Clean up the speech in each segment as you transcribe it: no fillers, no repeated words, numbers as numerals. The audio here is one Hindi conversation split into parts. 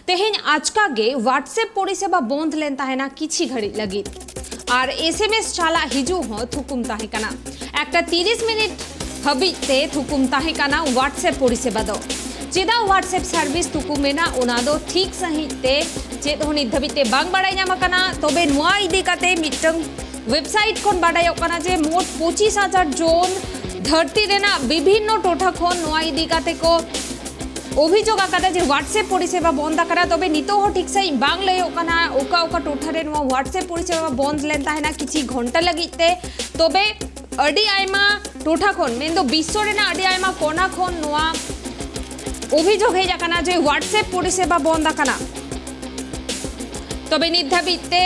तेहेन आचका गे व्हाट्सएप परिसेवा बंद लेन ताहेना किछि घड़ी लगी और एसएमएस चाला हिजू हो थुकुम ताहे कना एकटा 30 मिनिट हबीते थुकुम ताहे कना व्हाट्सएप परिसेवा दो चेदा व्हाट्सएप सर्विस थुकुमेना उना दो ठीक सही ते चेद हो नित धबीते बांग बाडाय ᱧᱟᱢ ᱠᱟᱱᱟ तबे ᱱᱚᱣᱟ इदी काते मिटंग वेबसाइट खन बाडायᱚᱜ ᱠᱟᱱᱟ जे मोट 25,000 जोन धरती रेना विभिन्न टोठा खन ᱱᱚᱣᱟ इदी काते को अभियोग आकादा जे व्हाट्सएप परिसेवा बंद आकारा तबे नितो हो ठीक सही बांग लयᱚᱜ ᱠᱟᱱᱟ ओका ओका टोठा रे ᱱᱚᱣᱟ व्हाट्सएप परिसेवा बंद लेन ताहेना किछि घंटा लगिते तबे अडी आयमा टोठा खन मेन दो विश्व रेना अडी आयमा कोना खन ᱱᱚᱣᱟ अभियोग हेज आकाना जे व्हाट्सएप परिसेवा बंद आकाना तबे नित धाबिते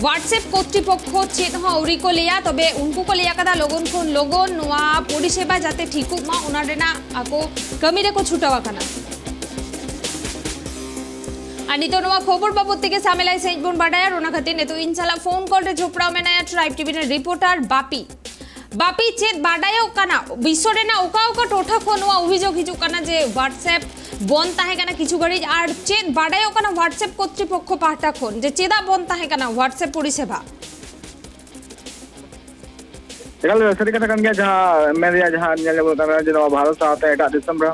व्हाट्सएप कर्तृपक्ष चेत हो औरी को लिया तबे उनको को लिया कदा लोगन खन लोगन नोआ परिसेवा जाते ठीकु मा उना रेना आको कमी रे को छुटावा कना आणि तो नोआ खबर बाबत के सामेलाई सहित बोन बाडाया रोना खातिर ने तो इंशाल्लाह फोन कॉल रे झोपड़ा में नया ट्राइब टीवी ने रिपोर्टर बापी चेत बाडायो कना विश्व रेना ओका ओका टोठा खन नोआ अभियोग हिजु कना जे व्हाट्सएप बंद ताहे कना किछु घड़ी और चेत बाडायो कना व्हाट्सएप कर्तृपक्ष पाहटा खन जे चेदा बंद ताहे कना व्हाट्सएप परिसेवा एकल सरी कथा कन गया जहां मेरिया जहां नेल बोलता जे भारत साथे एटा दिसम रा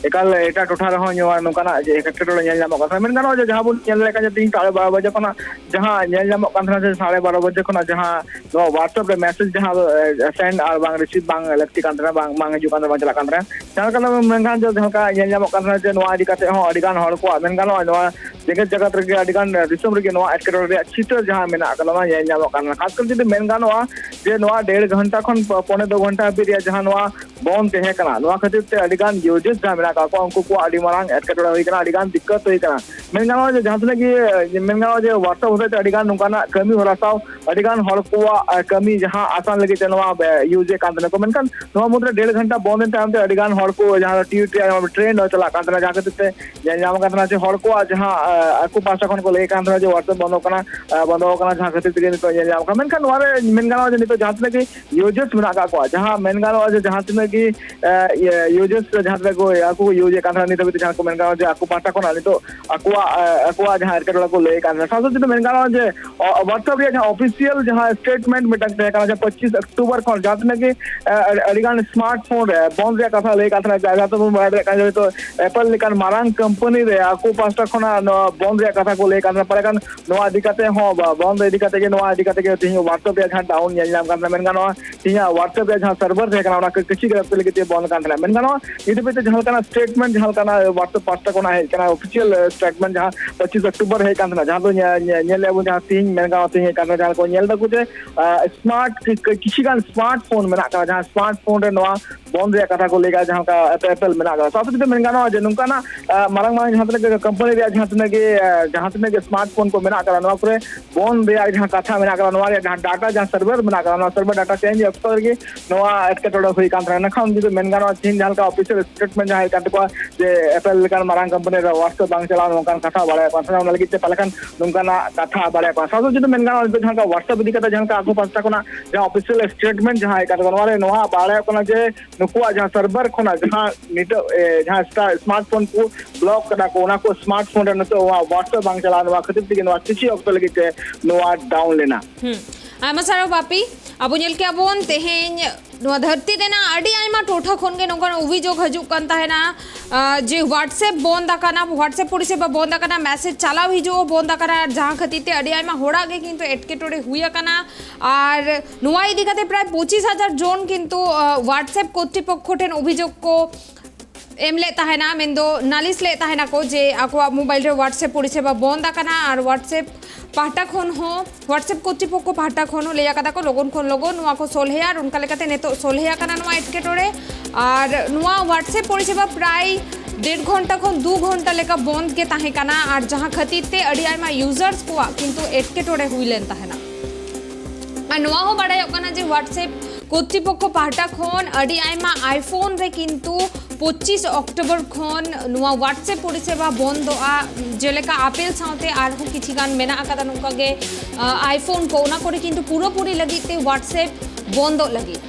एकल एटा टोठा रहो न्यवा नोकाना जे हेक्टेटोल नेल नाम कथा मेन गानो जे जहां बुन नेल लेका जे 12 बजे कना जहां नेल नाम कथा से 12:30 बजे कना जहां नो व्हाट्सएप रे मैसेज जहां सेंड और बांग रिसीव बांग लक्ति कांतरा बांग हिजु कांतरा चला कांतरा जहां कना मेन गान जो धका नेल नाम कथा जे नो आदि काते हो अडिगान हर को मेन गानो नो जगत जगत रे अडिगान दिसम रे नो हेक्टेटोल रे चित्र जहां मेना कलमा नेल नाम काना खास कर जे मेन गानो जे नो 1.5 घंटा खन 1.5 घंटा बिरिया जहां नो बंद तहे कना नो खातिर ते अडिगान यूजेस जहां मेना का उनको को आदि मारांग एटकेटोड़ा होई कना अडिगान दिक्कत होई कना मेन गानो जे जहां तने की मेन गानो जे व्हाट्सएप होते अडिगान नुकाना कमी हो रासाव अडिगान हर को कमी जहां आसान लगे तनवा यूजे कांतने को मेनकन नो मुद्रे 1.5 घंटा बंद टाइम ते अडिगान हर को जहां ट्रेन चला कांतने जाके ते जाम कांतना से हर को जहां आकु पासा खन को ले कांतने जे व्हाट्सएप बंद कना जहां खातिर ते तो जाम का मेनकन वारे मेन गानो जे तो जहां तने की यूजर्स मेना का को जहां मेन गानो जे जहां तने की यूजर्स जहां तने को आकु यूजे कांतरा नि तबे जहां को मेन गानो जे आकु पाटा कोना नि तो आकुआ जहां एरकेटोला को ले कांतरा सासो जे मेन गानो जे व्हाट्सएप रे जहां ऑफिशियल जहां स्टेटमेंट मिटक ते काना 25 अक्टूबर को जात ने के अडिगान स्मार्टफोन रे बंद रे कथा ले कांतरा जागा तो मोबाइल रे काजे तो एप्पल निकान मारांग कंपनी रे आकु पास्टा खोना बंद रे कथा को ले कांतरा परे कान नो अधिकाते हो बंद अधिकाते के नो अधिकाते के तिहि व्हाट्सएप रे जहां डाउन नेल नाम कांतरा मेन गानो तिहा व्हाट्सएप रे जहां सर्वर रे काना किछि के ले के बंद कांतरा मेन गानो इदे पे जहां काना स्टेटमेंट जहां काना व्हाट्सएप पास्टा कोना है काना ऑफिशियल स्टेटमेंट जहां 25 अक्टूबर है कांतरा जहां तो नेल लेबो जहां तिहि मेन गानो तिहि कांतरा जहां को नेल दकु जे स्मार्ट किछि गान स्मार्टफोन मेना का जहां स्मार्टफोन रे नवा बंद रे कथा को लेगा जहां का एप्पल मेना का साथ में मेन गानो जे नुका ना मारंग मारंग जहां तने कंपनी रे जहां तने के स्मार्टफोन को मेना करा नवा करे बंद रे जहां कथा मेना करा नवा रे जहां डाटा जहां सर्वर मेना करा नवा सर्वर डाटा चेंज अक्सर के नवा एटकेटोड़ा होई कांतरा ना खान जे मेन गानो चीन जहां का ऑफिशियल स्टेटमेंट जहां कांत को जे एप्पल लेकर मारंग कंपनी रे व्हाट्सएप बांग चला नोकान कथा बारे पासना लगी ते पलकन नुकाना कथा बारे पासा जो मेन गानो जहां का व्हाट्सएप दिखता जहां का आगो पास्ता कोना जहां ऑफिशियल स्टेटमेंट जहां कांत को नवा रे नवा बारे कोना जे नुकुआ जहां सर्वर खोना जहां निट जहां स्मार्टफोन को ब्लॉक करा को ना को स्मार्टफोन रे न तो व्हाट्सएप बांग चला नवा खतिर के नवा किछि ऑक्टो लगी ते नवा डाउन लेना आयमा सारा बापी अब नेल के अबोन तेहेन नो धरती देना अडी आयमा टोठा खन के नोकन अभियोग हजू कंता है ना जे व्हाट्सएप बंद आकाना व्हाट्सएप परिसेवा बंद आकाना मैसेज चला हिजू बंद आकाना जहां खतीते अडी आयमा होड़ा गे किंतु एटकेटोड़े हुई आकाना और नुआ इदी काते प्राय 25,000 जोन किंतु व्हाट्सएप कर्तृपक्ष ठेन अभियोग को एम लेता है ना मेन दो नालिस लेता है ना को जे आको मोबाइल रे व्हाट्सएप परिसेवा बंद आकाना और व्हाट्सएप पाहटा खन हो व्हाट्सएप कर्तृपक्ष पाहटा खन हो लेया कदा को लोगन खन लोगन नुआ को सोलहेयार उनका लेकाते नेतो सोलहेया काना नुआ एटकेटोड़े और नुआ व्हाट्सएप परिसेवा प्राय 1.5 घंटा खन 2 घंटा लेका बंद के ताहे काना और जहां खतीते अडी आयमा यूजर्स को किंतु एटकेटोड़े हुई लेन ताहे ना और नुआ हो बाडाय काना जे व्हाट्सएप कर्तृपक्ष पाहटा खन अडी आयमा आईफोन रे किंतु 25 अक्टोबर खन नुआ व्हाट्सएप परिसेवा बंद जेलेका आपेल साथे आरहु किछि गान मेना आकादा नुका गे आईफोन को ना करे किंतु पूरा पूरी लगी ते व्हाट्सएप बंद लगी